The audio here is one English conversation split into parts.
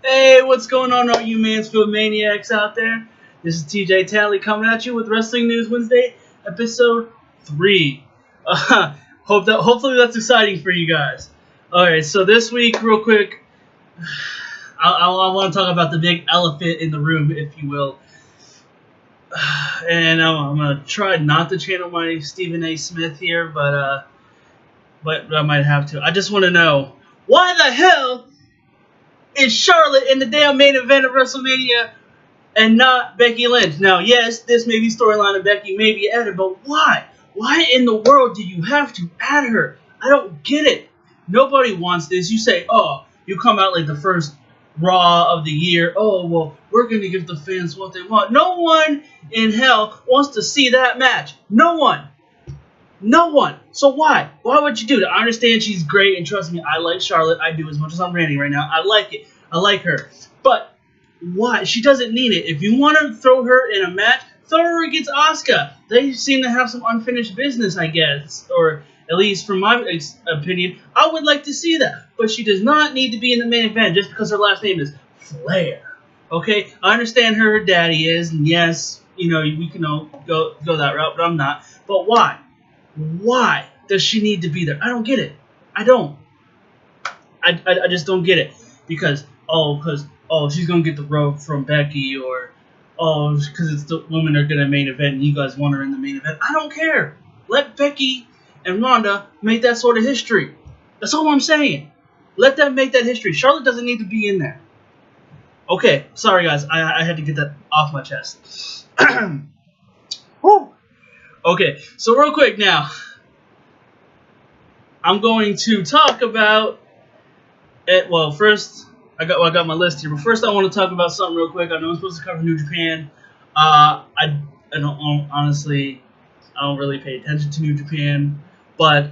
Hey, what's going on, all you Mansfield maniacs out there? This is TJ Talley coming at you with Wrestling News Wednesday, episode 3. Hopefully that's exciting for you guys. Alright, so this week, real quick, I want to talk about the big elephant in the room, if you will. And I'm going to try not to channel my Stephen A. Smith here, but I might have to. I just want to know, why the hell is Charlotte in the damn main event of WrestleMania and not Becky Lynch? Now, yes, this may be storyline of Becky may be added, but why? Why in the world do you have to add her? I don't get it. Nobody wants this. You say, oh, you come out like the first Raw of the year. Oh, well, we're going to give the fans what they want. No one in hell wants to see that match. No one. No one. So why? Why would you do that? I understand she's great, and trust me, I like Charlotte. I do, as much as I'm ranting right now. I like it. I like her. But why? She doesn't need it. If you want to throw her in a match, throw her against Asuka. They seem to have some unfinished business, I guess. Or at least from my opinion, I would like to see that. But she does not need to be in the main event just because her last name is Flair. Okay? I understand her daddy is, and yes, you know, we can go that route, but I'm not. But why? Why does she need to be there? I don't get it. I don't. I just don't get it. Because she's going to get the rope from Becky, or, because it's the women that are going to main event and you guys want her in the main event. I don't care. Let Becky and Ronda make that sort of history. That's all I'm saying. Let them make that history. Charlotte doesn't need to be in there. Okay, sorry guys. I had to get that off my chest. Woo! Okay, so real quick now, I'm going to talk about it. Well, first, I got my list here, but first I want to talk about something real quick. I know I'm supposed to cover New Japan. I don't honestly, I don't really pay attention to New Japan, but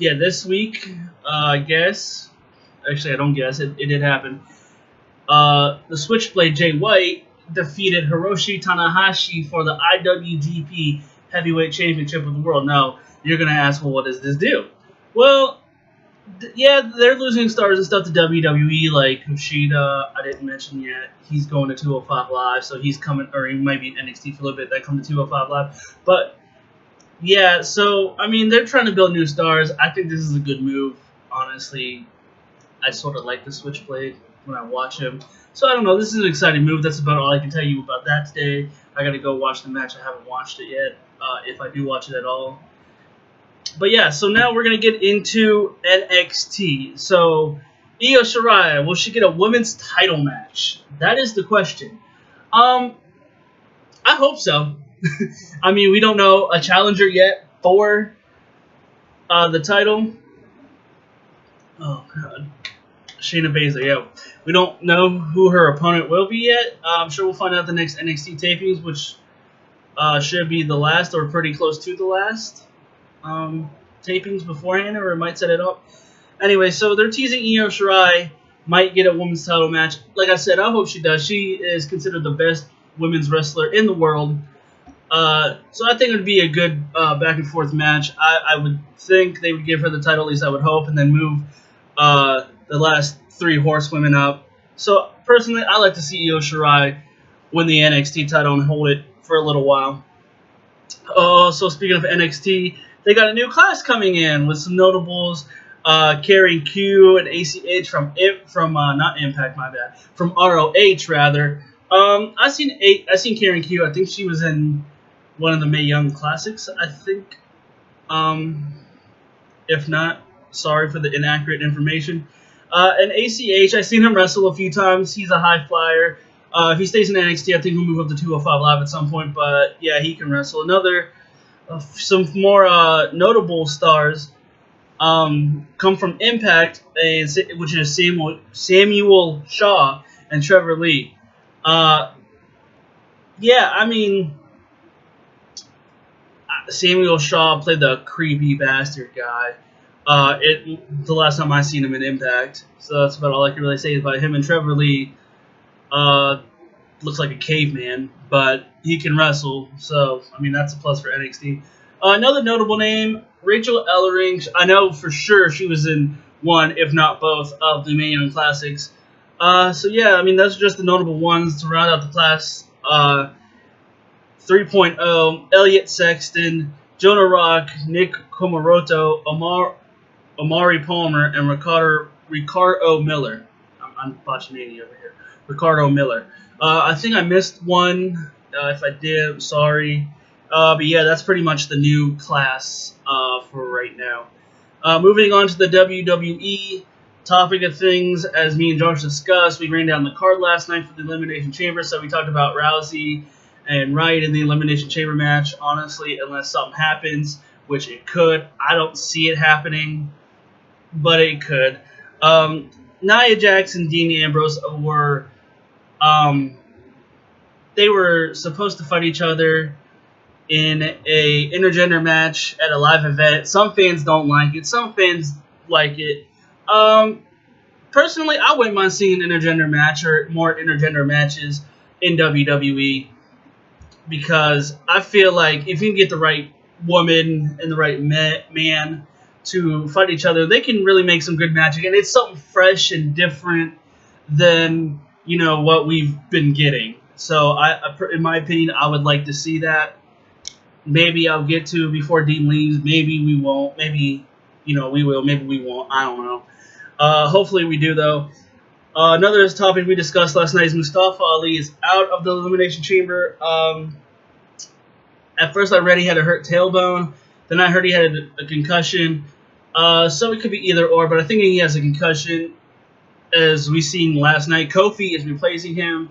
yeah, this week, I guess, actually I don't guess, it did happen. The Switchblade Jay White defeated Hiroshi Tanahashi for the IWGP Heavyweight Championship of the World. Now, you're going to ask, well, what does this do? Well, yeah, they're losing stars and stuff to WWE, like Kushida, I didn't mention yet. He's going to 205 Live, so he's coming, or he might be in NXT for a little bit, then come to 205 Live. But, yeah, so, I mean, they're trying to build new stars. I think this is a good move, honestly. I sort of like the Switchblade when I watch him. So I don't know, this is an exciting move. That's about all I can tell you about that today. I gotta go watch the match. I haven't watched it yet, if I do watch it at all. But yeah, so now we're gonna get into NXT. So Io Shirai, will she get a women's title match? That is the question. I hope so. I mean, we don't know a challenger yet for the title. Oh god. Shayna Baszler, yeah. We don't know who her opponent will be yet. I'm sure we'll find out the next NXT tapings, which should be the last or pretty close to the last tapings beforehand, or it might set it up. Anyway, so they're teasing Io Shirai might get a women's title match. Like I said, I hope she does. She is considered the best women's wrestler in the world. So I think it would be a good back and forth match. I would think they would give her the title, at least I would hope, and then move the last 3 horsewomen up. So personally, I like to see Io Shirai win the NXT title and hold it for a little while. So speaking of NXT, they got a new class coming in with some notables. Karen Q and ACH from not Impact, my bad, from ROH rather. I seen Karen Q. I think she was in one of the Mae Young Classics, I think. If not, sorry for the inaccurate information. And ACH, I've seen him wrestle a few times. He's a high flyer. If he stays in NXT, I think he'll move up to 205 Live at some point. But yeah, he can wrestle. Some more notable stars come from Impact, which is Samuel Shaw and Trevor Lee. Yeah, I mean, Samuel Shaw played the creepy bastard guy. The last time I seen him in Impact, so that's about all I can really say about him. And Trevor Lee looks like a caveman, but he can wrestle, so I mean that's a plus for NXT. Another notable name, Rachel Ellering. I know for sure she was in one, if not both, of the Mae Young Classics. So yeah, I mean that's just the notable ones to round out the class. 3.0, Elliot Sexton, Jonah Rock, Nick Komoroto, Amari Palmer, and Ricardo Miller. I'm botching name over here. Ricardo Miller. I think I missed one. If I did, I'm sorry. But yeah, that's pretty much the new class for right now. Moving on to the WWE topic of things, as me and Josh discussed, we ran down the card last night for the Elimination Chamber, so we talked about Rousey and Wright in the Elimination Chamber match. Honestly, unless something happens, which it could, I don't see it happening, but it could. Nia Jax and Dean Ambrose were, they were supposed to fight each other in a intergender match at a live event. Some fans don't like it. Some fans like it. Personally, I wouldn't mind seeing an intergender match or more intergender matches in WWE because I feel like if you can get the right woman and the right man to fight each other, they can really make some good magic, and it's something fresh and different than what we've been getting. So, in my opinion, I would like to see that. Maybe I'll get to before Dean leaves. Maybe we won't. Maybe we will. Maybe we won't. I don't know. Hopefully we do though. Another topic we discussed last night is Mustafa Ali is out of the Elimination Chamber. At first I read he had a hurt tailbone. Then I heard he had a concussion. So it could be either or, but I think he has a concussion. As we seen last night, Kofi is replacing him.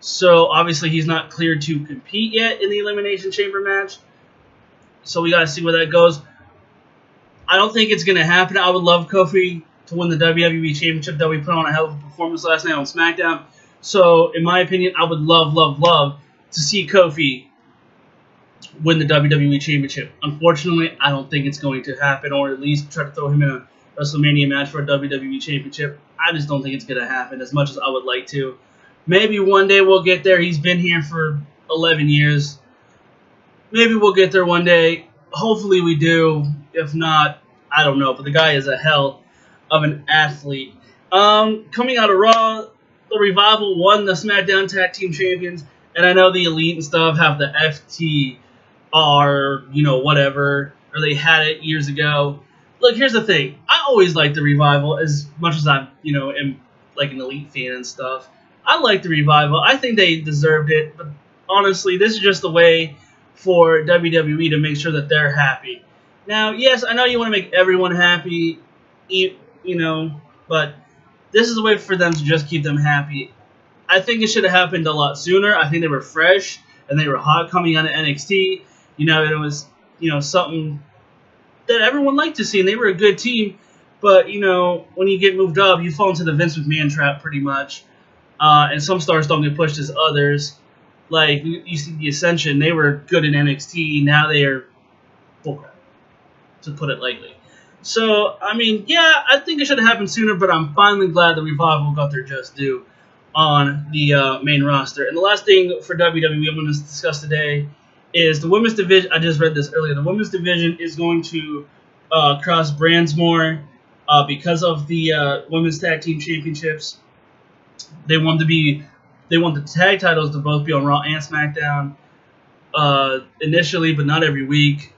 So obviously he's not cleared to compete yet in the Elimination Chamber match. So we got to see where that goes. I don't think it's going to happen. I would love Kofi to win the WWE Championship, that we put on a hell of a performance last night on SmackDown. So, in my opinion, I would love to see Kofi win the WWE Championship. Unfortunately, I don't think it's going to happen, or at least try to throw him in a WrestleMania match for a WWE Championship. I just don't think it's going to happen as much as I would like to. Maybe one day we'll get there. He's been here for 11 years. Maybe we'll get there one day. Hopefully we do. If not, I don't know. But the guy is a hell of an athlete. Coming out of Raw, the Revival won the SmackDown Tag Team Champions. And I know the Elite and stuff have the FTR, whatever. Or they had it years ago. Look, here's the thing. I always liked the Revival as much as I, am like an Elite fan and stuff. I like the Revival. I think they deserved it. But honestly, this is just a way for WWE to make sure that they're happy. Now, yes, I know you want to make everyone happy, but this is a way for them to just keep them happy. I think it should have happened a lot sooner. I think they were fresh and they were hot coming out of NXT. It was, something that everyone liked to see, and they were a good team. But, when you get moved up, you fall into the Vince McMahon trap pretty much. And some stars don't get pushed as others. Like, you see the Ascension, they were good in NXT, now they are bullcrap, to put it lightly. So, I mean, yeah, I think it should have happened sooner, but I'm finally glad the Revival got their just due on the main roster. And the last thing for WWE I'm going to discuss today is the women's division. I just read this earlier. The women's division is going to cross brands more because of the women's tag team championships. They want the tag titles to both be on Raw and SmackDown initially, but not every week.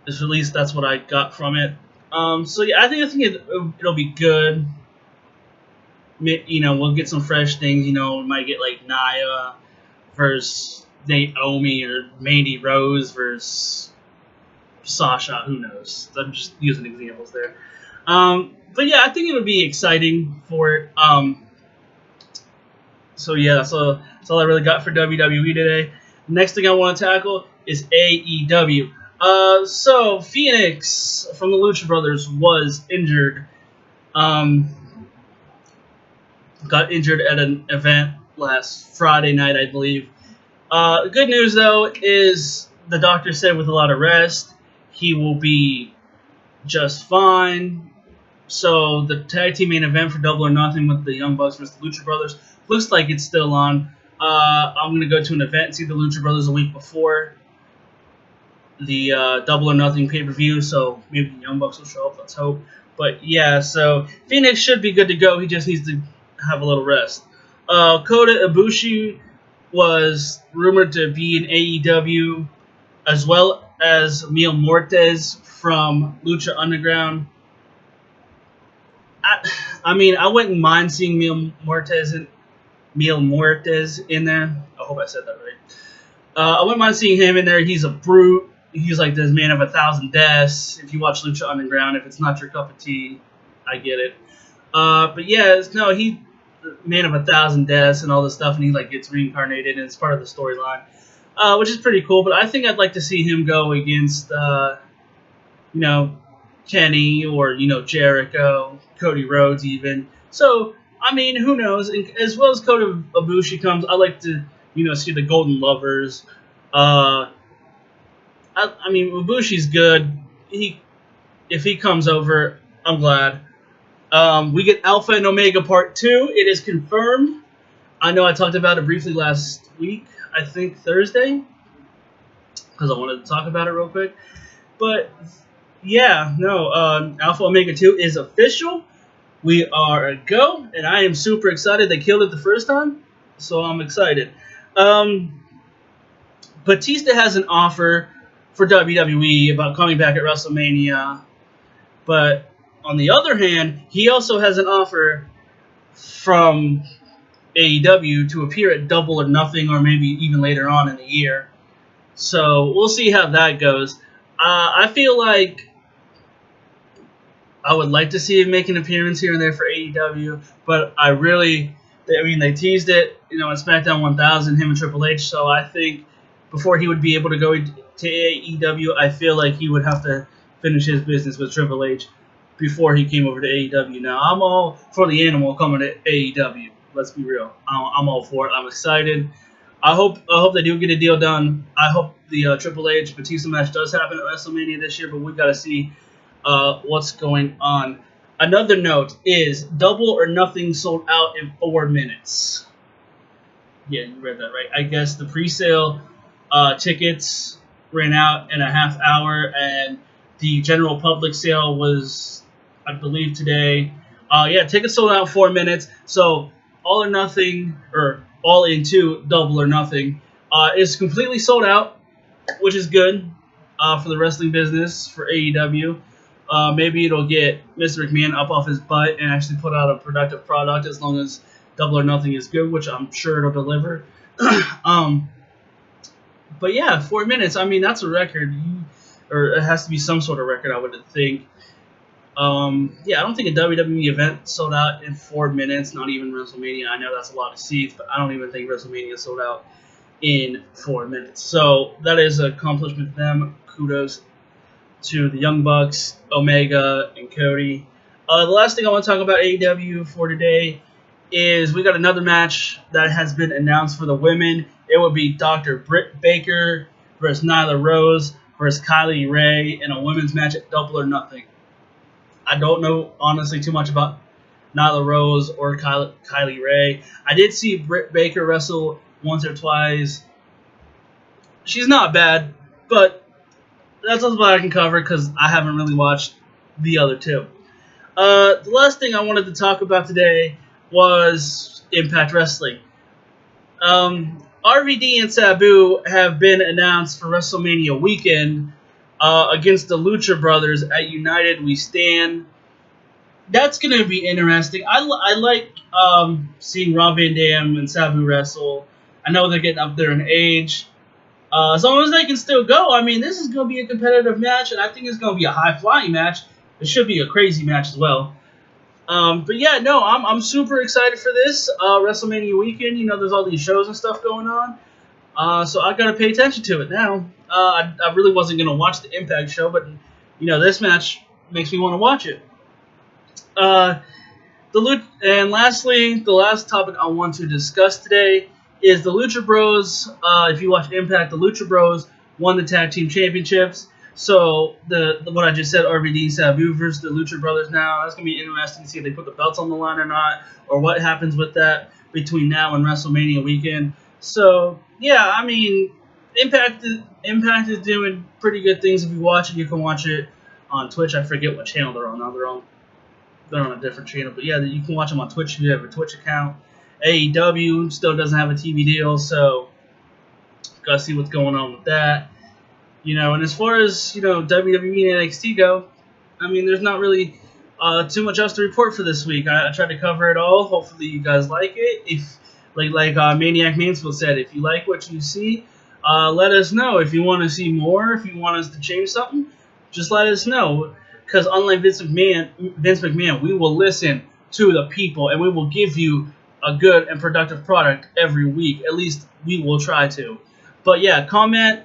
At least that's what I got from it. So yeah, I think it'll be good. We'll get some fresh things. We might get like Nia versus Naomi or Mandy Rose versus Sasha. Who knows? I'm just using examples there. But yeah, I think it'll be exciting for it. So yeah, that's all I really got for WWE today. Next thing I want to tackle is AEW. So Phoenix from the Lucha Brothers was injured. Got injured at an event last Friday night, I believe. Good news though is the doctor said with a lot of rest, he will be just fine. So the tag team main event for Double or Nothing with the Young Bucks versus the Lucha Brothers looks like it's still on. I'm going to go to an event and see the Lucha Brothers a week before the Double or Nothing pay-per-view, so maybe the Young Bucks will show up, let's hope. But yeah, so Phoenix should be good to go. He just needs to have a little rest. Kota Ibushi was rumored to be in AEW, as well as Mil Muertes from Lucha Underground. I mean, I wouldn't mind seeing Mil Muertes in there. I hope I said that right. I wouldn't mind seeing him in there. He's a brute. He's like this man of 1,000 deaths. If you watch Lucha Underground, if it's not your cup of tea, I get it. But yeah, no, he man of 1,000 deaths and all this stuff, and he like gets reincarnated, and it's part of the storyline, which is pretty cool. But I think I'd like to see him go against, you know, Kenny or Jericho, Cody Rhodes even. So I mean, who knows? And as well as Kota Ibushi comes, I like to see the Golden Lovers. I mean, Ibushi's good. If he comes over, I'm glad. We get Alpha and Omega Part 2. It is confirmed. I know I talked about it briefly last week, I think Thursday, because I wanted to talk about it real quick. But, yeah, no, Alpha Omega 2 is official. We are a go, and I am super excited. They killed it the first time, so I'm excited. Batista has an offer for WWE about coming back at WrestleMania, but on the other hand, he also has an offer from AEW to appear at Double or Nothing, or maybe even later on in the year. So we'll see how that goes. I feel like I would like to see him make an appearance here and there for AEW, but they teased it, in SmackDown 1000, him and Triple H. So I think before he would be able to go to AEW, I feel like he would have to finish his business with Triple H before he came over to AEW. Now, I'm all for the animal coming to AEW. Let's be real. I'm all for it. I'm excited. I hope they do get a deal done. I hope the Triple H Batista match does happen at WrestleMania this year, but we've got to see what's going on. Another note is Double or Nothing sold out in 4 minutes. Yeah, you read that right. I guess the pre-sale tickets ran out in a half hour, and the general public sale was, I believe, today. Tickets sold out in 4 minutes. So All or Nothing, or All Into Double or Nothing, is completely sold out, which is good for the wrestling business, for AEW. Maybe it'll get Mr. McMahon up off his butt and actually put out a productive product, as long as Double or Nothing is good, which I'm sure it'll deliver. But yeah, 4 minutes. I mean, that's a record. Or it has to be some sort of record, I would think. I don't think a WWE event sold out in 4 minutes, not even WrestleMania. I know that's a lot of seats, but I don't even think WrestleMania sold out in 4 minutes. So that is an accomplishment for them. Kudos to the Young Bucks, Omega, and Cody. The last thing I want to talk about AEW for today is we got another match that has been announced for the women. It will be Dr. Britt Baker versus Nyla Rose versus Kylie Ray in a women's match at Double or Nothing. I don't know, honestly, too much about Nyla Rose or Kylie Ray. I did see Britt Baker wrestle once or twice. She's not bad, but that's all I can cover because I haven't really watched the other two. The last thing I wanted to talk about today was Impact Wrestling. RVD and Sabu have been announced for WrestleMania weekend against the Lucha Brothers at United We Stand. That's going to be interesting. I like seeing Rob Van Dam and Sabu wrestle. I know they're getting up there in age. As long as they can still go, I mean, this is going to be a competitive match, and I think it's going to be a high-flying match. It should be a crazy match as well. But yeah, no, I'm super excited for this WrestleMania weekend. There's all these shows and stuff going on. So I got to pay attention to it now. I really wasn't going to watch the Impact show, but, this match makes me want to watch it. And lastly, the last topic I want to discuss today is the Lucha Bros. If you watch Impact, the Lucha Bros won the Tag Team Championships. So what I just said, RVD and Sabu versus the Lucha Brothers now, that's going to be interesting to see if they put the belts on the line or not, or what happens with that between now and WrestleMania weekend. So, yeah, I mean, Impact is doing pretty good things. If you watch it, you can watch it on Twitch. I forget what channel they're on now. They're on they're on a different channel. But yeah, you can watch them on Twitch if you have a Twitch account. AEW still doesn't have a TV deal, so gotta see what's going on with that. And as far as WWE and NXT go, I mean, there's not really too much else to report for this week. I tried to cover it all. Hopefully, you guys like it. If like Maniac Mansfield said, if you like what you see, let us know. If you want to see more, if you want us to change something, just let us know. Because unlike Vince McMahon, we will listen to the people and we will give you a good and productive product every week. At least we will try to. But yeah, comment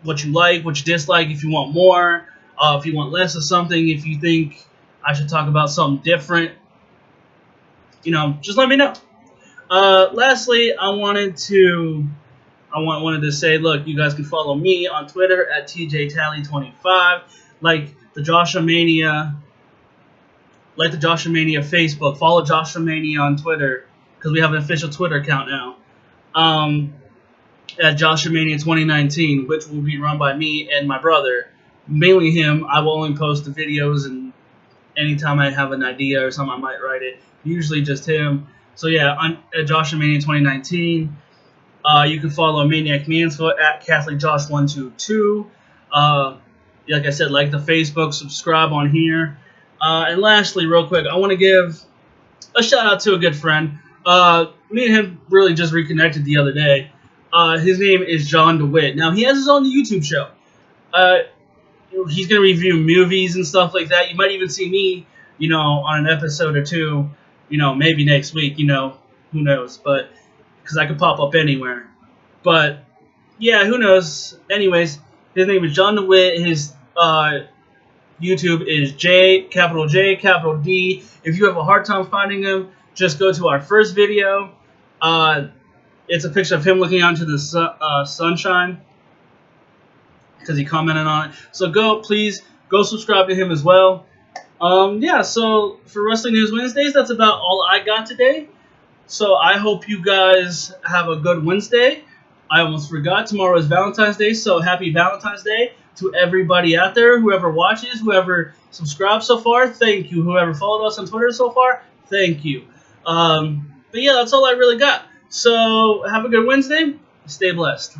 what you like, what you dislike, if you want more, if you want less of something, if you think I should talk about something different, just let me know. Lastly, I wanted to say, look, you guys can follow me on Twitter at TJTally25, like the Joshua Mania Facebook. Follow Joshua Mania on Twitter because we have an official Twitter account now. At Joshua Mania 2019, which will be run by me and my brother, mainly him. I will only post the videos, and anytime I have an idea or something, I might write it. Usually just him. So yeah, I'm at Joshua Mania 2019. You can follow Maniac Mansfield at CatholicJosh122. Like I said, like the Facebook, subscribe on here. And lastly, real quick, I want to give a shout out to a good friend. Me and him really just reconnected the other day. His name is John DeWitt. Now, he has his own YouTube show. He's going to review movies and stuff like that. You might even see me, on an episode or two, maybe next week, who knows. But, because I could pop up anywhere. But, yeah, who knows. Anyways, his name is John DeWitt. His YouTube is capital J, capital D. If you have a hard time finding him, just go to our first video. It's a picture of him looking out into the sunshine because he commented on it. So please go subscribe to him as well. Yeah, so for Wrestling News Wednesdays, that's about all I got today. So I hope you guys have a good Wednesday. I almost forgot, tomorrow is Valentine's Day, so happy Valentine's Day to everybody out there. Whoever watches, whoever subscribed so far, thank you. Whoever followed us on Twitter so far, thank you. But yeah, that's all I really got. So have a good Wednesday. Stay blessed.